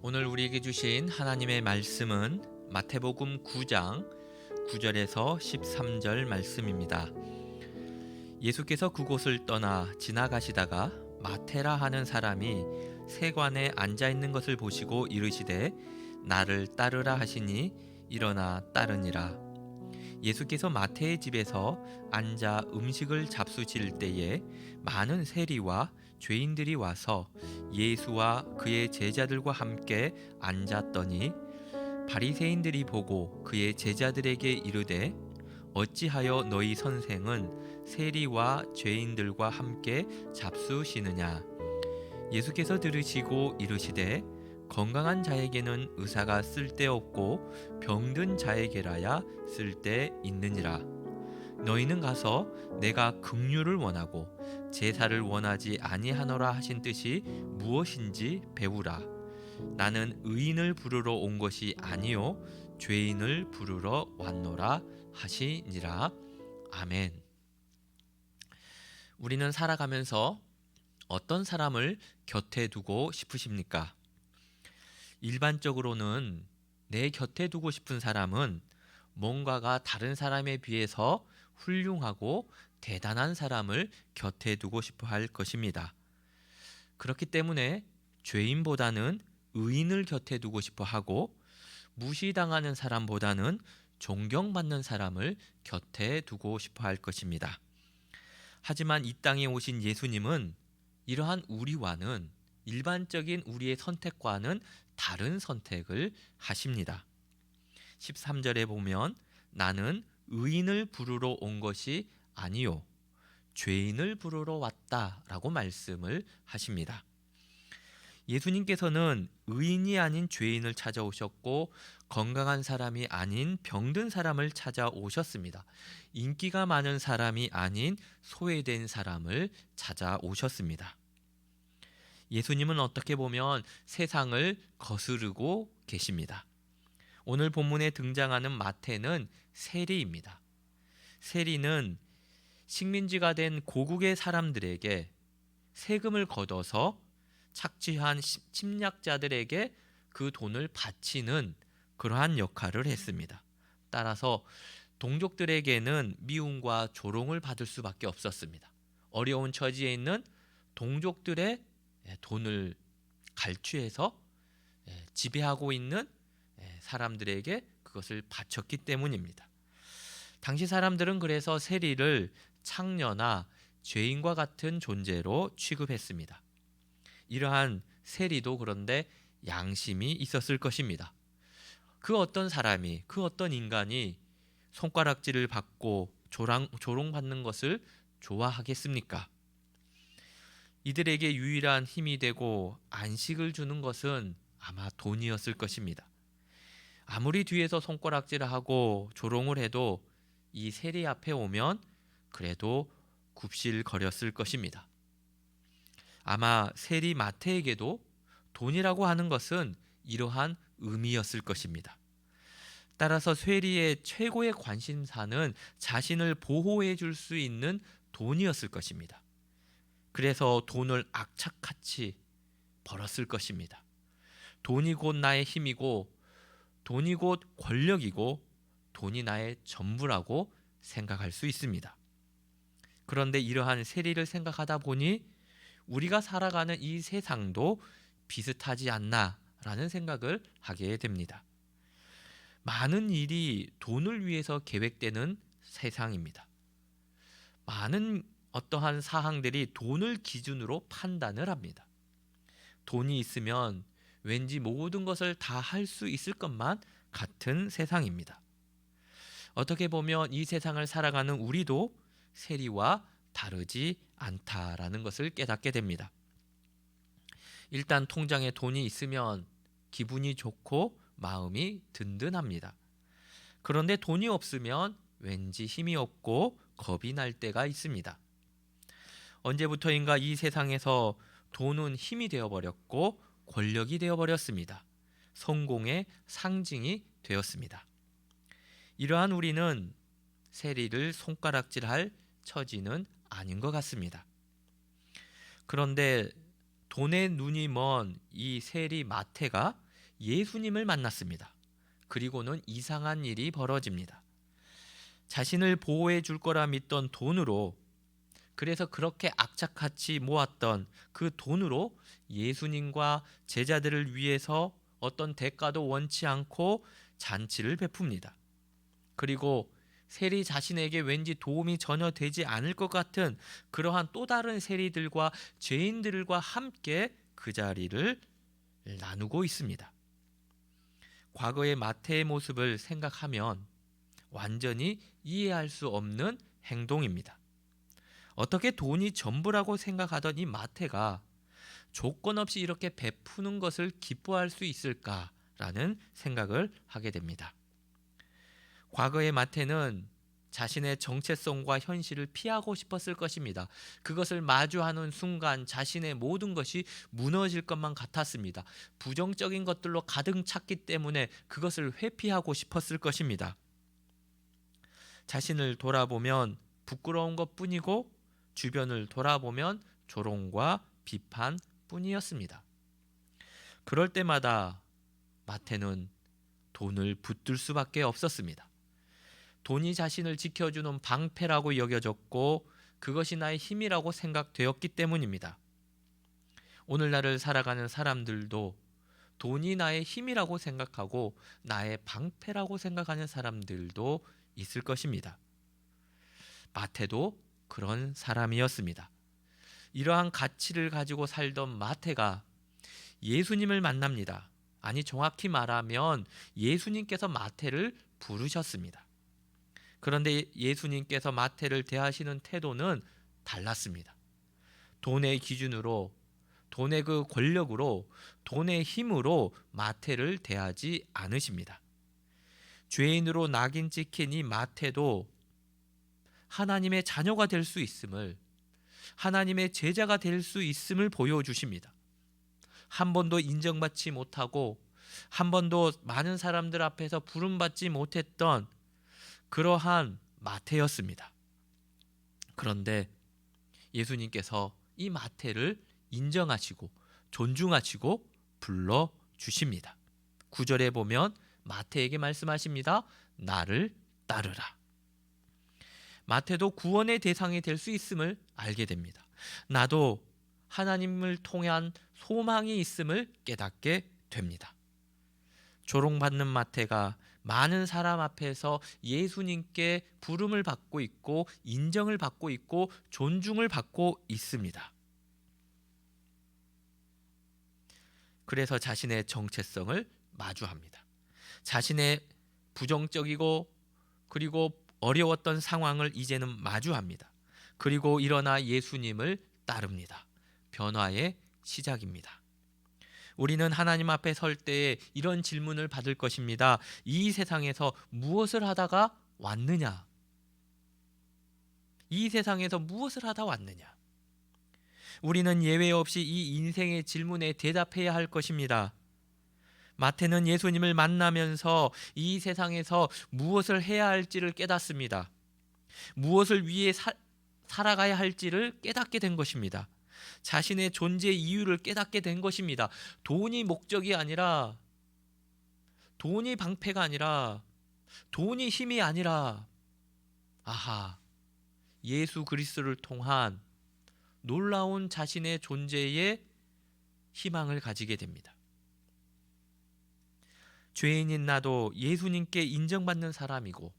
오늘 우리에게 주신 하나님의 말씀은 마태복음 9장 9절에서 13절 말씀입니다. 예수께서 그곳을 떠나 지나가시다가 마테라 하는 사람이 세관에 앉아 있는 것을 보시고 이르시되 나를 따르라 하시니 일어나 따르니라. 예수께서 마태의 집에서 앉아 음식을 잡수실 때에 많은 세리와 죄인들이 와서 예수와 그의 제자들과 함께 앉았더니 바리새인들이 보고 그의 제자들에게 이르되 어찌하여 너희 선생은 세리와 죄인들과 함께 잡수시느냐. 예수께서 들으시고 이르시되 건강한 자에게는 의사가 쓸데없고 병든 자에게라야 쓸데있느니라. 너희는 가서 내가 긍휼을 원하고 제사를 원하지 아니하노라 하신 뜻이 무엇인지 배우라. 나는 의인을 부르러 온 것이 아니요 죄인을 부르러 왔노라 하시니라. 아멘. 우리는 살아가면서 어떤 사람을 곁에 두고 싶으십니까? 일반적으로는 내 곁에 두고 싶은 사람은 뭔가가 다른 사람에 비해서 훌륭하고 대단한 사람을 곁에 두고 싶어 할 것입니다. 그렇기 때문에 죄인보다는 의인을 곁에 두고 싶어 하고 무시당하는 사람보다는 존경받는 사람을 곁에 두고 싶어 할 것입니다. 하지만 이 땅에 오신 예수님은 이러한 우리와는 일반적인 우리의 선택과는 다른 선택을 하십니다. 13절에 보면 나는 의인을 부르러 온 것이 아니요 죄인을 부르러 왔다라고 말씀을 하십니다. 예수님께서는 의인이 아닌 죄인을 찾아오셨고 건강한 사람이 아닌 병든 사람을 찾아오셨습니다. 인기가 많은 사람이 아닌 소외된 사람을 찾아오셨습니다. 예수님은 어떻게 보면 세상을 거스르고 계십니다. 오늘 본문에 등장하는 마태는 세리입니다. 세리는 식민지가 된 고국의 사람들에게 세금을 걷어서 착취한 침략자들에게 그 돈을 바치는 그러한 역할을 했습니다. 따라서 동족들에게는 미움과 조롱을 받을 수밖에 없었습니다. 어려운 처지에 있는 동족들의 돈을 갈취해서 지배하고 있는 사람들에게 그것을 바쳤기 때문입니다. 당시 사람들은 그래서 세리를 창녀나 죄인과 같은 존재로 취급했습니다. 이러한 세리도 그런데 양심이 있었을 것입니다. 그 어떤 사람이, 그 어떤 인간이 손가락질을 받고 조롱받는 것을 좋아하겠습니까? 이들에게 유일한 힘이 되고 안식을 주는 것은 아마 돈이었을 것입니다. 아무리 뒤에서 손가락질을 하고 조롱을 해도 이 세리 앞에 오면 그래도 굽실거렸을 것입니다. 아마 세리 마태에게도 돈이라고 하는 것은 이러한 의미였을 것입니다. 따라서 세리의 최고의 관심사는 자신을 보호해 줄 수 있는 돈이었을 것입니다. 그래서 돈을 악착같이 벌었을 것입니다. 돈이 곧 나의 힘이고 돈이 곧 권력이고 돈이 나의 전부라고 생각할 수 있습니다. 그런데 이러한 세리를 생각하다 보니 우리가 살아가는 이 세상도 비슷하지 않나라는 생각을 하게 됩니다. 많은 일이 돈을 위해서 계획되는 세상입니다. 많은 어떠한 사항들이 돈을 기준으로 판단을 합니다. 돈이 있으면 왠지 모든 것을 다 할 수 있을 것만 같은 세상입니다. 어떻게 보면 이 세상을 살아가는 우리도 세리와 다르지 않다라는 것을 깨닫게 됩니다. 일단 통장에 돈이 있으면 기분이 좋고 마음이 든든합니다. 그런데 돈이 없으면 왠지 힘이 없고 겁이 날 때가 있습니다. 언제부터인가 이 세상에서 돈은 힘이 되어버렸고 권력이 되어버렸습니다. 성공의 상징이 되었습니다. 이러한 우리는 세리를 손가락질할 처지는 아닌 것 같습니다. 그런데 돈의 눈이 먼 이 세리 마태가 예수님을 만났습니다. 그리고는 이상한 일이 벌어집니다. 자신을 보호해 줄 거라 믿던 돈으로, 그래서 그렇게 악착같이 모았던 그 돈으로 예수님과 제자들을 위해서 어떤 대가도 원치 않고 잔치를 베풉니다. 그리고 세리 자신에게 왠지 도움이 전혀 되지 않을 것 같은 그러한 또 다른 세리들과 죄인들과 함께 그 자리를 나누고 있습니다. 과거의 마태의 모습을 생각하면 완전히 이해할 수 없는 행동입니다. 어떻게 돈이 전부라고 생각하던 이 마태가 조건 없이 이렇게 베푸는 것을 기뻐할 수 있을까라는 생각을 하게 됩니다. 과거의 마태는 자신의 정체성과 현실을 피하고 싶었을 것입니다. 그것을 마주하는 순간 자신의 모든 것이 무너질 것만 같았습니다. 부정적인 것들로 가득 찼기 때문에 그것을 회피하고 싶었을 것입니다. 자신을 돌아보면 부끄러운 것뿐이고 주변을 돌아보면 조롱과 비판뿐이었습니다. 그럴 때마다 마태는 돈을 붙들 수밖에 없었습니다. 돈이 자신을 지켜주는 방패라고 여겨졌고 그것이 나의 힘이라고 생각되었기 때문입니다. 오늘날을 살아가는 사람들도 돈이 나의 힘이라고 생각하고 나의 방패라고 생각하는 사람들도 있을 것입니다. 마태도 그런 사람이었습니다. 이러한 가치를 가지고 살던 마태가 예수님을 만납니다. 아니, 정확히 말하면 예수님께서 마태를 부르셨습니다. 그런데 예수님께서 마태를 대하시는 태도는 달랐습니다. 돈의 기준으로, 돈의 그 권력으로, 돈의 힘으로 마태를 대하지 않으십니다. 죄인으로 낙인 찍힌 이 마태도 하나님의 자녀가 될 수 있음을, 하나님의 제자가 될 수 있음을 보여주십니다. 한 번도 인정받지 못하고 한 번도 많은 사람들 앞에서 부름받지 못했던 그러한 마태였습니다. 그런데 예수님께서 이 마태를 인정하시고 존중하시고 불러주십니다. 9절에 보면 마태에게 말씀하십니다. 나를 따르라. 마태도 구원의 대상이 될 수 있음을 알게 됩니다. 나도 하나님을 통한 소망이 있음을 깨닫게 됩니다. 조롱받는 마태가 많은 사람 앞에서 예수님께 부름을 받고 있고 인정을 받고 있고 존중을 받고 있습니다. 그래서 자신의 정체성을 마주합니다. 자신의 부정적이고 그리고 어려웠던 상황을 이제는 마주합니다. 그리고 일어나 예수님을 따릅니다. 변화의 시작입니다. 우리는 하나님 앞에 설 때에 이런 질문을 받을 것입니다. 이 세상에서 무엇을 하다가 왔느냐? 이 세상에서 무엇을 하다 왔느냐? 우리는 예외 없이 이 인생의 질문에 대답해야 할 것입니다. 마태는 예수님을 만나면서 이 세상에서 무엇을 해야 할지를 깨닫습니다. 무엇을 위해 살아가야 할지를 깨닫게 된 것입니다. 자신의 존재 이유를 깨닫게 된 것입니다. 돈이 목적이 아니라, 돈이 방패가 아니라, 돈이 힘이 아니라, 아하, 예수 그리스도를 통한 놀라운 자신의 존재의 희망을 가지게 됩니다. 죄인인 나도 예수님께 인정받는 사람이고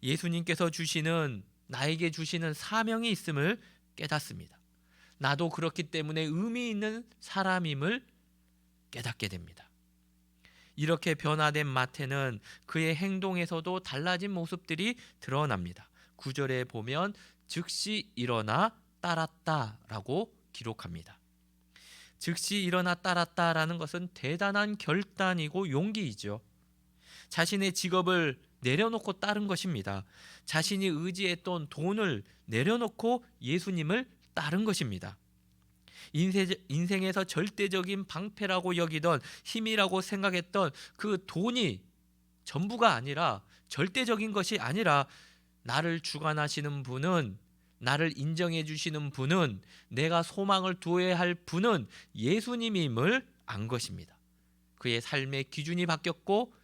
예수님께서 주시는, 나에게 주시는 사명이 있음을 깨닫습니다. 나도 그렇기 때문에 의미 있는 사람임을 깨닫게 됩니다. 이렇게 변화된 마태는 그의 행동에서도 달라진 모습들이 드러납니다. 9절에 보면 즉시 일어나 따랐다라고 기록합니다. 즉시 일어나 따랐다라는 것은 대단한 결단이고 용기이죠. 자신의 직업을 내려놓고 따른 것입니다. 자신이 의지했던 돈을 내려놓고 예수님을 따른 것입니다. 인생에서 절대적인 방패라고 여기던, 힘이라고 생각했던 그 돈이 전부가 아니라, 절대적인 것이 아니라 나를 주관하시는 분은, 나를 인정해 주시는 분은, 내가 소망을 두어야 할 분은 예수님임을 안 것입니다. 그의 삶의 기준이 바뀌었고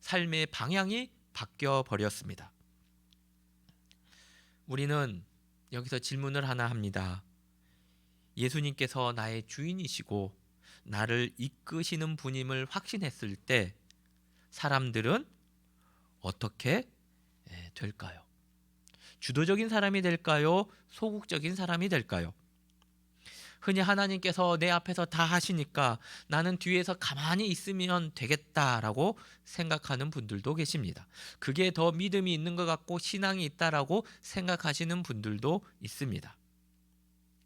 삶의 방향이 바뀌어 버렸습니다. 우리는 여기서 질문을 하나 합니다. 예수님께서 나의 주인이시고 나를 이끄시는 분임을 확신했을 때 사람들은 어떻게 될까요? 주도적인 사람이 될까요? 소극적인 사람이 될까요? 흔히 하나님께서 내 앞에서 다 하시니까 나는 뒤에서 가만히 있으면 되겠다라고 생각하는 분들도 계십니다. 그게 더 믿음이 있는 것 같고 신앙이 있다라고 생각하시는 분들도 있습니다.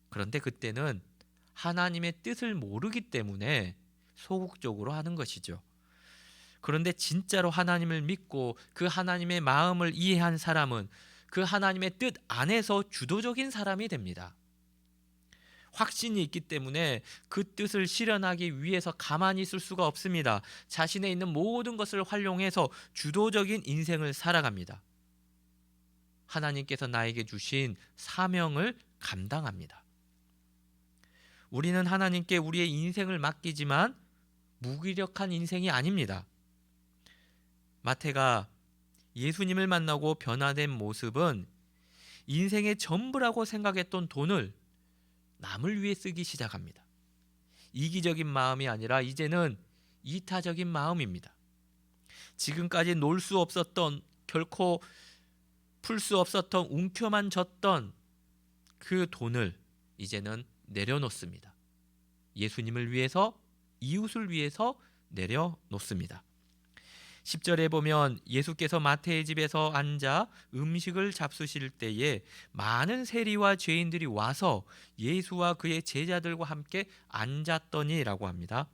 그런데 그때는 하나님의 뜻을 모르기 때문에 소극적으로 하는 것이죠. 그런데 진짜로 하나님을 믿고 그 하나님의 마음을 이해한 사람은 그 하나님의 뜻 안에서 주도적인 사람이 됩니다. 확신이 있기 때문에 그 뜻을 실현하기 위해서 가만히 있을 수가 없습니다. 자신에 있는 모든 것을 활용해서 주도적인 인생을 살아갑니다. 하나님께서 나에게 주신 사명을 감당합니다. 우리는 하나님께 우리의 인생을 맡기지만 무기력한 인생이 아닙니다. 마태가 예수님을 만나고 변화된 모습은 인생의 전부라고 생각했던 돈을 남을 위해 쓰기 시작합니다. 이기적인 마음이 아니라 이제는 이타적인 마음입니다. 지금까지 놀 수 없었던, 결코 풀 수 없었던, 움켜만 졌던 그 돈을 이제는 내려놓습니다. 예수님을 위해서, 이웃을 위해서 내려놓습니다. 10절에 보면 예수께서 마태의 집에서 앉아 음식을 잡수실 때에 많은 세리와 죄인들이 와서 예수와 그의 제자들과 함께 앉았더니라고 합니다.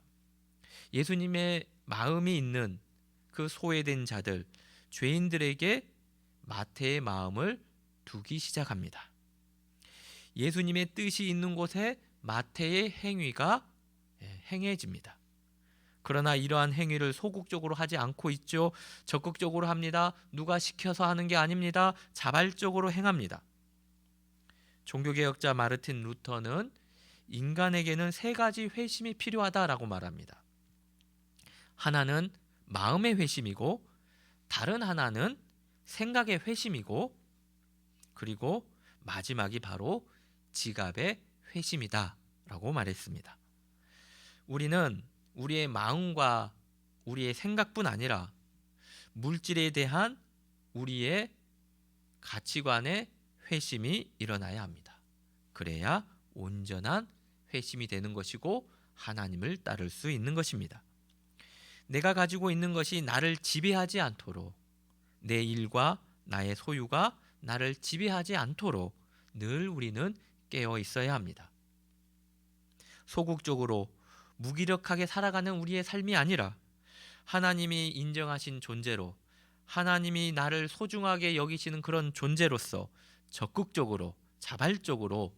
예수님의 마음이 있는 그 소외된 자들, 죄인들에게 마태의 마음을 두기 시작합니다. 예수님의 뜻이 있는 곳에 마태의 행위가 행해집니다. 그러나 이러한 행위를 소극적으로 하지 않고 있죠. 적극적으로 합니다. 누가 시켜서 하는 게 아닙니다. 자발적으로 행합니다. 종교개혁자 마르틴 루터는 인간에게는 세 가지 회심이 필요하다라고 말합니다. 하나는 마음의 회심이고, 다른 하나는 생각의 회심이고, 그리고 마지막이 바로 지갑의 회심이다라고 말했습니다. 우리는 우리의 마음과 우리의 생각뿐 아니라 물질에 대한 우리의 가치관의 회심이 일어나야 합니다. 그래야 온전한 회심이 되는 것이고 하나님을 따를 수 있는 것입니다. 내가 가지고 있는 것이 나를 지배하지 않도록, 내 일과 나의 소유가 나를 지배하지 않도록 늘 우리는 깨어 있어야 합니다. 소극적으로 무기력하게 살아가는 우리의 삶이 아니라 하나님이 인정하신 존재로, 하나님이 나를 소중하게 여기시는 그런 존재로서 적극적으로, 자발적으로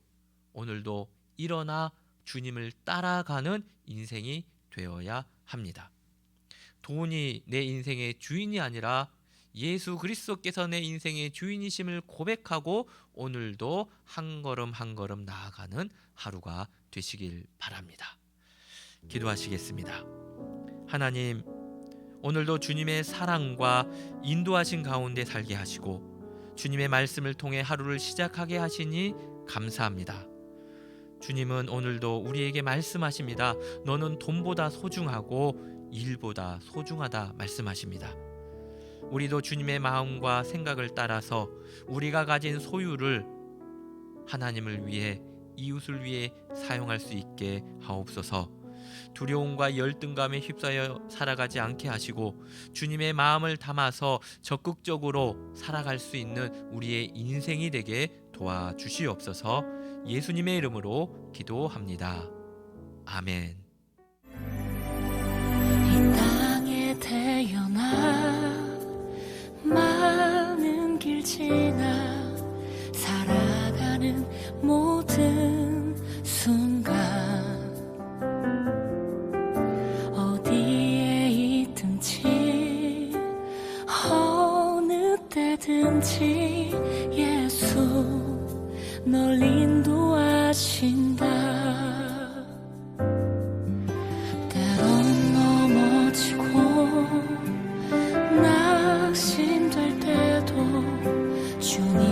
오늘도 일어나 주님을 따라가는 인생이 되어야 합니다. 돈이 내 인생의 주인이 아니라 예수 그리스도께서 내 인생의 주인이심을 고백하고 오늘도 한 걸음 한 걸음 나아가는 하루가 되시길 바랍니다. 기도하시겠습니다. 하나님, 오늘도 주님의 사랑과 인도하신 가운데 살게 하시고 주님의 말씀을 통해 하루를 시작하게 하시니 감사합니다. 주님은 오늘도 우리에게 말씀하십니다. 너는 돈보다 소중하고 일보다 소중하다 말씀하십니다. 우리도 주님의 마음과 생각을 따라서 우리가 가진 소유를 하나님을 위해, 이웃을 위해 사용할 수 있게 하옵소서. 두려움과 열등감에 휩싸여 살아가지 않게 하시고 주님의 마음을 담아서 적극적으로 살아갈 수 있는 우리의 인생이 되게 도와주시옵소서. 예수님의 이름으로 기도합니다. 아멘. 이 땅에 태어나 많은 길 지나 살아가는 모든 순간 어디에 있든지 어느 때든지 널 인도하신다. 때론 넘어지고 낙심될 때도 주님